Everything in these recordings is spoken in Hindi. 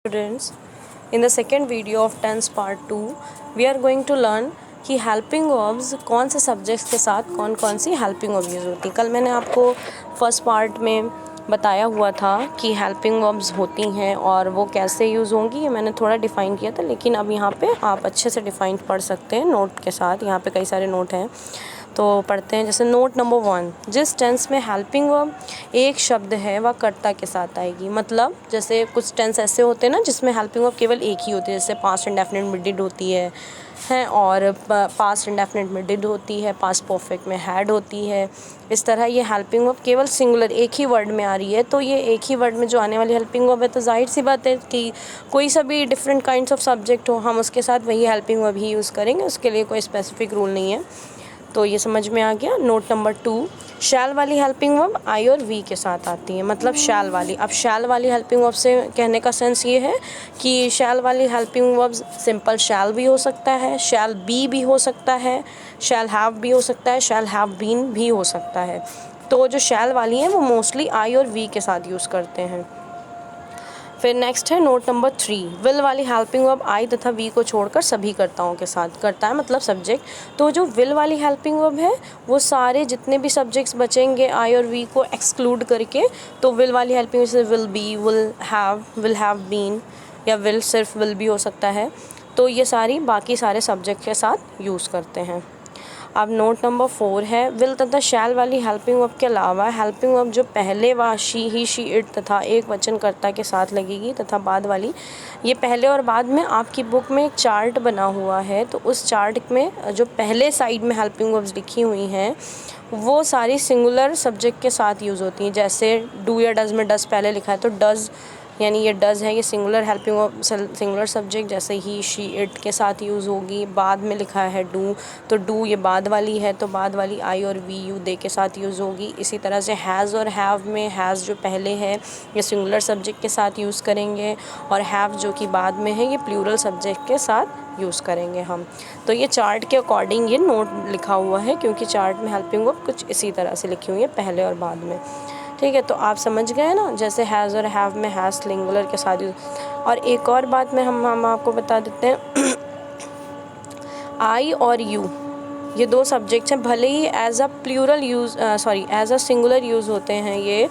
Students, in the second video of tense part 2 we are going to learn कि हेल्पिंग वर्ब्स कौन से सब्जेक्ट्स के साथ कौन कौन सी हेल्पिंग वर्ब यूज़ होती है। कल मैंने आपको फर्स्ट पार्ट में बताया हुआ था कि हेल्पिंग वर्ब्स होती हैं और वो कैसे यूज़ होंगी, ये मैंने थोड़ा डिफ़ाइन किया था, लेकिन अब यहाँ पे आप अच्छे से डिफ़ाइन पढ़ सकते हैं नोट के साथ। यहाँ पे कई सारे नोट हैं तो पढ़ते हैं। जैसे नोट नंबर 1, जिस टेंस में हेल्पिंग वर्ब एक शब्द है वह कर्ता के साथ आएगी। मतलब जैसे कुछ टेंस ऐसे होते हैं ना जिसमें हेल्पिंग वर्ब केवल एक ही होती है, जैसे पास्ट इंडेफिनिट में डिड होती है और पास्ट इंडेफिनिट में डिड होती है, पास्ट परफेक्ट में हैड होती है। इस तरह ये हेल्पिंग वर्ब केवल सिंगुलर एक ही वर्ड में आ रही है, तो ये एक ही वर्ड में जो आने वाली हेल्पिंग वर्ब है तो जाहिर सी बात है कि कोई सा भी डिफरेंट काइंड्स ऑफ सब्जेक्ट हो हम उसके साथ वही हेल्पिंग वर्ब ही यूज़ करेंगे, उसके लिए कोई स्पेसिफिक रूल नहीं है। तो ये समझ में आ गया। नोट नंबर 2, शैल वाली हेल्पिंग वर्ब आई और वी के साथ आती है। मतलब शैल वाली, अब शैल वाली हेल्पिंग वर्ब से कहने का सेंस ये है कि शैल वाली हेल्पिंग वर्ब सिंपल शैल भी हो सकता है, शैल बी भी हो सकता है, शैल हैव भी हो सकता है, शैल हैव बीन भी हो सकता है। तो जो शैल वाली है वो मोस्टली आई और वी के साथ यूज़ करते हैं। फिर नेक्स्ट है नोट नंबर 3, विल वाली हेल्पिंग वर्ब आई तथा वी को छोड़कर सभी कर्ताओं के साथ करता है, मतलब सब्जेक्ट। तो जो विल वाली हेल्पिंग वर्ब है वो सारे जितने भी सब्जेक्ट्स बचेंगे आई और वी को एक्सक्लूड करके, तो विल वाली हेल्पिंग जैसे will be, will have been, या विल सिर्फ विल भी हो सकता है, तो ये सारी बाकी सारे सब्जेक्ट के साथ यूज़ करते हैं। अब नोट नंबर 4 है, विल तथा शैल वाली हेल्पिंग वर्ब के अलावा हेल्पिंग वर्ब जो पहले व शी, ही, शी, इट तथा एक वचनकर्ता के साथ लगेगी तथा बाद वाली, ये पहले और बाद में आपकी बुक में एक चार्ट बना हुआ है, तो उस चार्ट में जो पहले साइड में हेल्पिंग वर्ब्स लिखी हुई हैं वो सारी सिंगुलर सब्जेक्ट के साथ यूज़ होती हैं। जैसे डू या डज़ में डज़ पहले लिखा है तो डज़, यानी ये डज़ है, ये singular helping verb singular subject, जैसे ही, शी, इट के साथ यूज़ होगी। बाद में लिखा है डू, तो डू ये बाद वाली है, तो बाद वाली आई और वी, यू, दे के साथ यूज़ होगी। इसी तरह से हैज़ और हैव में हैज़ जो पहले है ये सिंगुलर सब्जेक्ट के साथ यूज़ करेंगे, और हैव जो कि बाद में है ये प्लूरल सब्जेक्ट के साथ यूज़ करेंगे हम। तो ये चार्ट के अकॉर्डिंग ये नोट लिखा हुआ है, क्योंकि चार्ट में हेल्पिंग वर्ब कुछ इसी तरह से लिखी हुई है, पहले और बाद में। ठीक है, तो आप समझ गए ना, जैसे हैज़ और हैव में हैज़ सिंगुलर के साथ यूज़। और एक और बात में हम आपको बता देते हैं आई और यू, ये दो सब्जेक्ट्स हैं, भले ही एज अ सिंगुलर यूज़ होते हैं ये,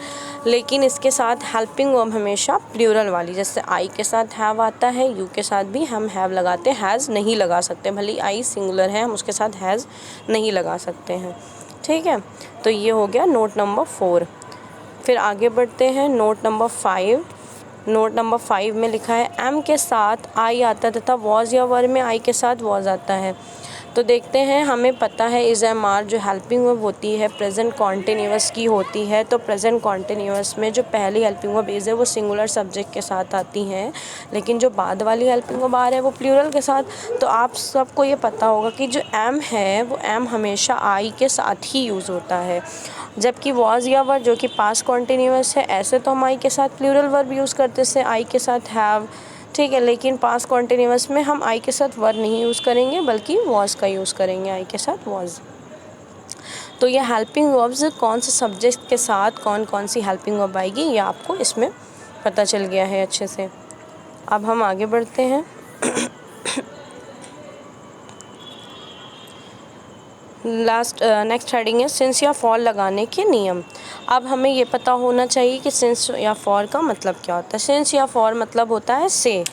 लेकिन इसके साथ हेल्पिंग वर्ब हमेशा प्लूरल वाली, जैसे आई के साथ हैव आता है, यू के साथ भी हम हैव लगाते हैं, हैज़ नहीं लगा सकते। भले ही आई सिंगुलर है हम उसके साथ हैज़ नहीं लगा सकते हैं। ठीक है, तो ये हो गया नोट नंबर 4। फिर आगे बढ़ते हैं नोट नंबर 5। नोट नंबर 5 में लिखा है एम के साथ आई आता है तथा वॉज या वर में आई के साथ वॉज आता है। तो देखते हैं, हमें पता है इज़ एम आर जो हेल्पिंग वर्ब होती है प्रेजेंट कॉन्टिन्यूअस की होती है, तो प्रेजेंट कॉन्टिन्यूअस में जो पहली हेल्पिंग वर्ब इज़ है वो सिंगुलर सब्जेक्ट के साथ आती हैं, लेकिन जो बाद वाली हेल्पिंग वर्ब आर है वो प्लूरल के साथ। तो आप सबको ये पता होगा कि जो एम है वो एम हमेशा आई के साथ ही यूज़ होता है, जबकि वॉज या वर जो कि पास्ट कॉन्टिन्यूअस है, ऐसे तो हम आई के साथ प्लूरल वर्ब यूज़ करते से आई के साथ हैव। ठीक है, लेकिन पास्ट कॉन्टिन्यूअस में हम आई के साथ वर नहीं यूज़ करेंगे बल्कि वॉज का यूज़ करेंगे, आई के साथ वॉज। तो ये हेल्पिंग वर्ब्स कौन से सब्जेक्ट के साथ कौन कौन सी हेल्पिंग वर्ब आएगी ये आपको इसमें पता चल गया है अच्छे से। अब हम आगे बढ़ते हैं। नेक्स्ट हेडिंग है सिंस या फॉर लगाने के नियम। अब हमें ये पता होना चाहिए कि सिंस या फॉर का मतलब क्या होता है। सिंस या फॉर मतलब होता है से,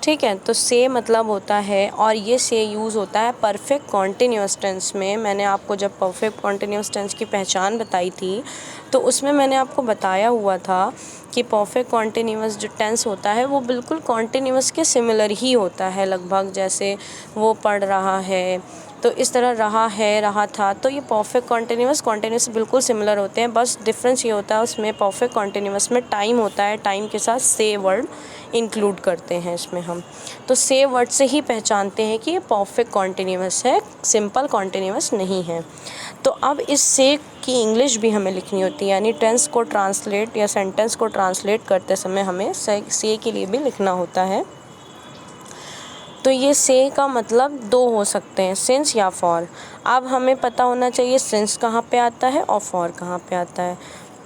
ठीक है, तो से मतलब होता है, और ये से यूज़ होता है परफेक्ट कॉन्टिन्यूअस टेंस में। मैंने आपको जब परफेक्ट कॉन्टिन्यूअस टेंस की पहचान बताई थी तो उसमें मैंने आपको बताया हुआ था कि परफेक्ट कॉन्टिन्यूअस जो टेंस होता है वो बिल्कुल कॉन्टिन्यूअस के सिमिलर ही होता है लगभग, जैसे वो पढ़ रहा है तो इस तरह रहा है, रहा था, तो ये परफेक्ट कॉन्टिन्यूअस बिल्कुल सिमिलर होते हैं। बस डिफरेंस ये होता है उसमें परफेक्ट कॉन्टिन्यूअस में टाइम होता है, टाइम के साथ से वर्ड इंक्लूड करते हैं इसमें हम, तो से वर्ड से ही पहचानते हैं कि ये परफेक्ट कॉन्टिन्यूअस है, सिंपल कॉन्टिन्यूअस नहीं है। तो अब इस से की इंग्लिश भी हमें लिखनी होती है, यानी टेंस को ट्रांसलेट या सेंटेंस को ट्रांसलेट करते समय हमें से के लिए भी लिखना होता है। तो ये से का मतलब दो हो सकते हैं, सिंस या फॉर। अब हमें पता होना चाहिए सिंस कहाँ पे आता है और फॉर कहाँ पे आता है।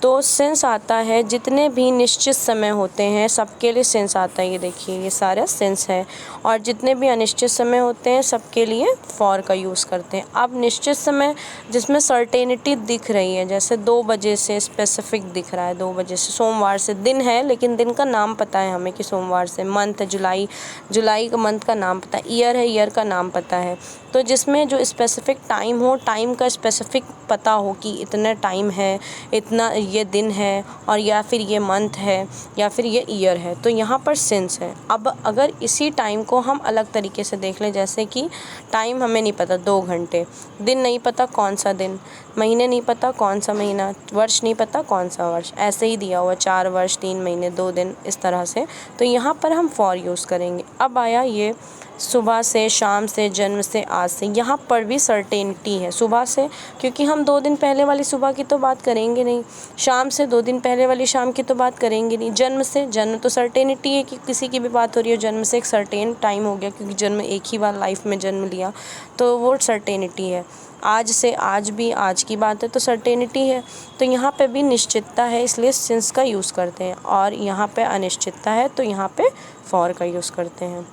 तो सेंस आता है जितने भी निश्चित समय होते हैं सबके लिए सेंस आता है। ये देखिए ये सारा सेंस है। और जितने भी अनिश्चित समय होते हैं सबके लिए फॉर का यूज़ करते हैं। अब निश्चित समय जिसमें सर्टेनिटी दिख रही है, जैसे 2 बजे से स्पेसिफिक दिख रहा है, 2 बजे से, सोमवार से दिन है लेकिन दिन का नाम पता है हमें कि सोमवार से, मंथ जुलाई का मंथ का नाम पता है, ईयर है ईयर का नाम पता है। तो जिसमें जो स्पेसिफिक टाइम हो, टाइम का स्पेसिफिक पता हो कि इतना टाइम है, इतना ये दिन है, और या फिर ये मंथ है या फिर ये ईयर है, तो यहाँ पर सिंस है। अब अगर इसी टाइम को हम अलग तरीके से देख लें, जैसे कि टाइम हमें नहीं पता 2 घंटे, दिन नहीं पता कौन सा दिन, महीने नहीं पता कौन सा महीना, वर्ष नहीं पता कौन सा वर्ष, ऐसे ही दिया हुआ 4 वर्ष 3 महीने 2 दिन, इस तरह से। तो यहाँ पर हम फॉर यूज़ करेंगे। अब आया ये सुबह से, शाम से, जन्म से, आज से, यहाँ पर भी सर्टेनिटी है। सुबह से क्योंकि हम 2 दिन पहले वाली सुबह की तो बात करेंगे नहीं, शाम से 2 दिन पहले वाली शाम की तो बात करेंगे नहीं, जन्म से, जन्म तो सर्टेनिटी है कि किसी की भी बात हो रही है, जन्म से एक सर्टेन टाइम हो गया क्योंकि जन्म एक ही बार लाइफ में जन्म लिया, तो वो सर्टेनिटी है। आज से, आज भी आज की बात है तो सर्टेनिटी है। तो यहाँ पे भी निश्चितता है इसलिए सिंस का यूज़ करते हैं, और यहाँ पे अनिश्चितता है तो यहाँ पे फॉर का यूज़ करते हैं।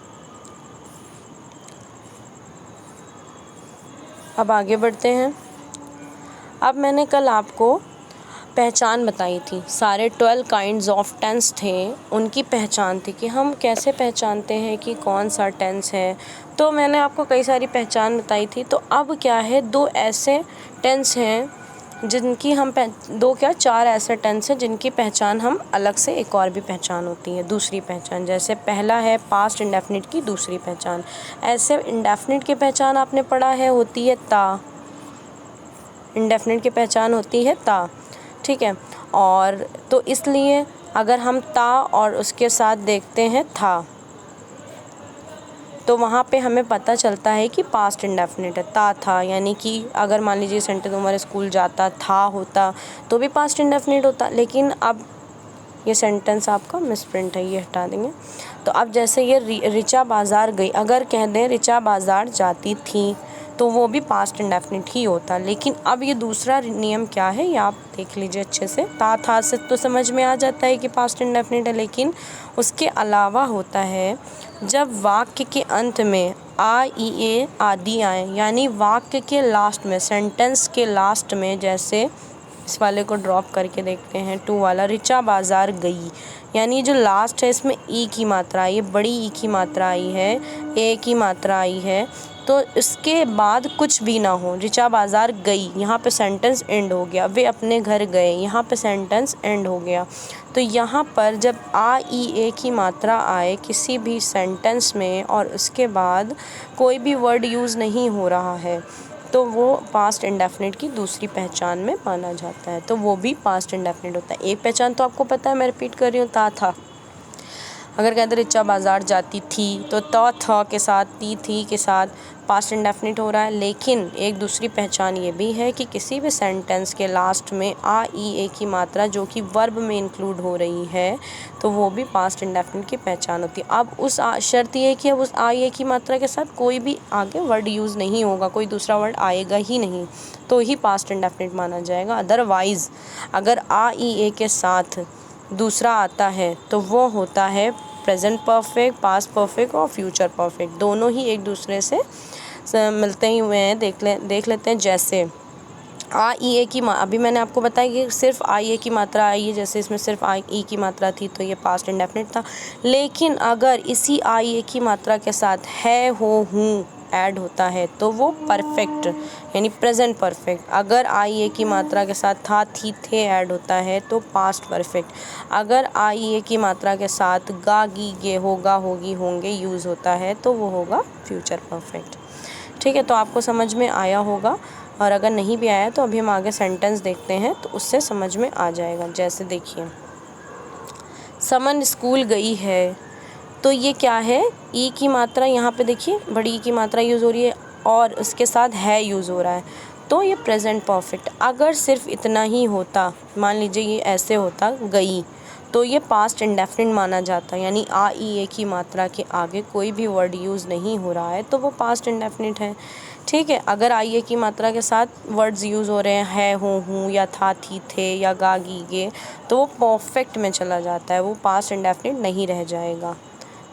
अब आगे बढ़ते हैं। अब मैंने कल आपको पहचान बताई थी, सारे 12 काइंड्स ऑफ टेंस थे, उनकी पहचान थी कि हम कैसे पहचानते हैं कि कौन सा टेंस है। तो मैंने आपको कई सारी पहचान बताई थी। तो अब क्या है, 2 ऐसे टेंस हैं जिनकी हम 4 ऐसे टेंस हैं जिनकी पहचान हम अलग से, एक और भी पहचान होती है, दूसरी पहचान। जैसे पहला है पास्ट इंडेफिनिट की दूसरी पहचान। ऐसे इंडेफिनिट की पहचान आपने पढ़ा है, होती है ता। इंडेफिनिट की पहचान होती है ता, ठीक है। और तो इसलिए अगर हम ता और उसके साथ देखते हैं था, तो वहाँ पे हमें पता चलता है कि पास्ट इंडेफिनिट है। ता था यानी कि अगर मान लीजिए सेंटेंस हमारे स्कूल जाता था होता तो भी पास्ट इंडेफिनिट होता, लेकिन अब ये सेंटेंस आपका मिसप्रिंट है, ये हटा देंगे। तो अब जैसे ये रिचा बाज़ार गई, अगर कह दें रिचा बाज़ार जाती थी तो वो भी पास्ट इंडेफिनिट ही होता। लेकिन अब ये दूसरा नियम क्या है, ये आप देख लीजिए अच्छे से। ता था से तो समझ में आ जाता है कि पास्ट इंडेफिनिट है, लेकिन उसके अलावा होता है जब वाक्य के अंत में आ, ई, ए आदि आए, यानी वाक्य के लास्ट में, सेंटेंस के लास्ट में, जैसे इस वाले को ड्रॉप करके देखते हैं 2 वाला, रिचा बाज़ार गई, यानी जो लास्ट है इसमें ई की मात्रा आई है, बड़ी ई की मात्रा आई है, ए की मात्रा आई है, तो इसके बाद कुछ भी ना हो, रिचा बाज़ार गई, यहाँ पे सेंटेंस एंड हो गया। वे अपने घर गए, यहाँ पे सेंटेंस एंड हो गया। तो यहाँ पर जब आ, ई, ए की मात्रा आए किसी भी सेंटेंस में और उसके बाद कोई भी वर्ड यूज़ नहीं हो रहा है, तो वो पास्ट इंडेफिनिट की दूसरी पहचान में माना जाता है। तो वो भी पास्ट इंडेफिनिट होता है। एक पहचान तो आपको पता है, मैं रिपीट कर रही हूँ, ता था। अगर कहते रिचा बाज़ार जाती थी तो था के साथ, ती थी के साथ पास्ट इंडेफिनिट हो रहा है। लेकिन एक दूसरी पहचान ये भी है कि किसी भी सेंटेंस के लास्ट में आ, ई, ए की मात्रा जो कि वर्ब में इंक्लूड हो रही है, तो वो भी पास्ट इंडेफिनिट की पहचान होती है। अब उस शर्त ये है कि अब उस आ, ई, ए की मात्रा के साथ कोई भी आगे वर्ड यूज़ नहीं होगा, कोई दूसरा वर्ड आएगा ही नहीं, तो ही पास्ट इंडेफिनिट माना जाएगा। अदरवाइज़ अगर आ, ई, ए के साथ दूसरा आता है तो वो होता है प्रेजेंट परफेक्ट, पास्ट परफेक्ट और फ्यूचर परफेक्ट, दोनों ही एक दूसरे से मिलते ही हुए हैं। देख लेते हैं। जैसे आ, ई, ए की अभी मैंने आपको बताया कि सिर्फ आ, ई, ए की मात्रा आई है, जैसे इसमें सिर्फ आ, ई की मात्रा थी तो ये पास्ट इंडेफिनिट था। लेकिन अगर इसी आ, ई, ए की मात्रा के साथ है, हो, हूँ ऐड होता है तो वो परफेक्ट यानी प्रेजेंट परफेक्ट। अगर आई, ए की मात्रा के साथ था, थी, थे ऐड होता है तो पास्ट परफेक्ट। अगर आई, ए की मात्रा के साथ गा, गी, गे, होगा, होगी, होंगे यूज़ होता है तो वो होगा फ्यूचर परफेक्ट। ठीक है, तो आपको समझ में आया होगा, और अगर नहीं भी आया तो अभी हम आगे सेंटेंस देखते हैं तो उससे समझ में आ जाएगा। जैसे देखिए, समन स्कूल गई है, तो ये क्या है, ई की मात्रा यहाँ पे देखिए बड़ी ई की मात्रा यूज़ हो रही है और उसके साथ है यूज़ हो रहा है, तो ये प्रेजेंट परफेक्ट। अगर सिर्फ इतना ही होता, मान लीजिए ये ऐसे होता गई, तो ये पास्ट इंडेफिनिट माना जाता है, यानी आ ई ए की मात्रा के आगे कोई भी वर्ड यूज़ नहीं हो रहा है तो वो पास्ट इंडेफिनिट है। ठीक है, अगर आई ए की मात्रा के साथ वर्ड्स यूज़ हो रहे हैं, है, हूँ या था, थी, थे या गा, गी, गे, तो वो परफेक्ट में चला जाता है, वो पास्ट इंडेफिनिट नहीं रह जाएगा।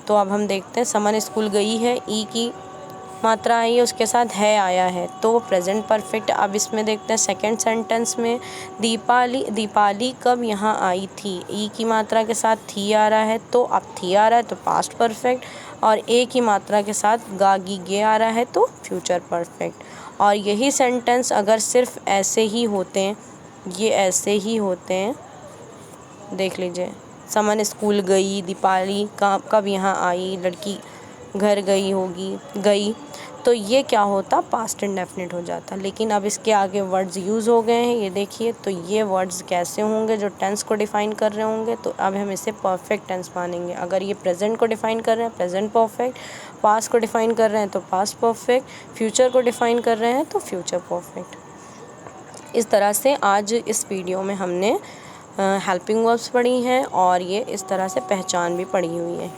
तो अब हम देखते हैं, समन स्कूल गई है, ई की मात्रा आई है, उसके साथ है आया है तो वो प्रेजेंट परफेक्ट। अब इसमें देखते हैं सेकंड सेंटेंस में, दीपाली कब यहाँ आई थी, ई की मात्रा के साथ थी आ रहा है तो अब थी आ रहा है तो पास्ट परफेक्ट, और ए की मात्रा के साथ गा, गी, गे आ रहा है तो फ्यूचर परफेक्ट। और यही सेंटेंस अगर सिर्फ ऐसे ही होते हैं, ये ऐसे ही होते हैं, देख लीजिए, समन स्कूल गई, दीपाली कब यहाँ आई, लड़की घर गई होगी, गई, तो ये क्या होता, पास्ट इंडेफिनिट हो जाता। लेकिन अब इसके आगे वर्ड्स यूज़ हो गए हैं, ये देखिए, तो ये वर्ड्स कैसे होंगे, जो टेंस को डिफ़ाइन कर रहे होंगे, तो अब हम इसे परफेक्ट टेंस मानेंगे। अगर ये प्रेजेंट को डिफ़ाइन कर रहे हैं, प्रेजेंट परफेक्ट, पास्ट को डिफ़ाइन कर रहे हैं तो पास्ट परफेक्ट, फ्यूचर को डिफ़ाइन कर रहे हैं तो फ्यूचर परफेक्ट। इस तरह से आज इस वीडियो में हमने हेल्पिंग वर्ब्स पढ़ी हैं और ये इस तरह से पहचान भी पड़ी हुई है।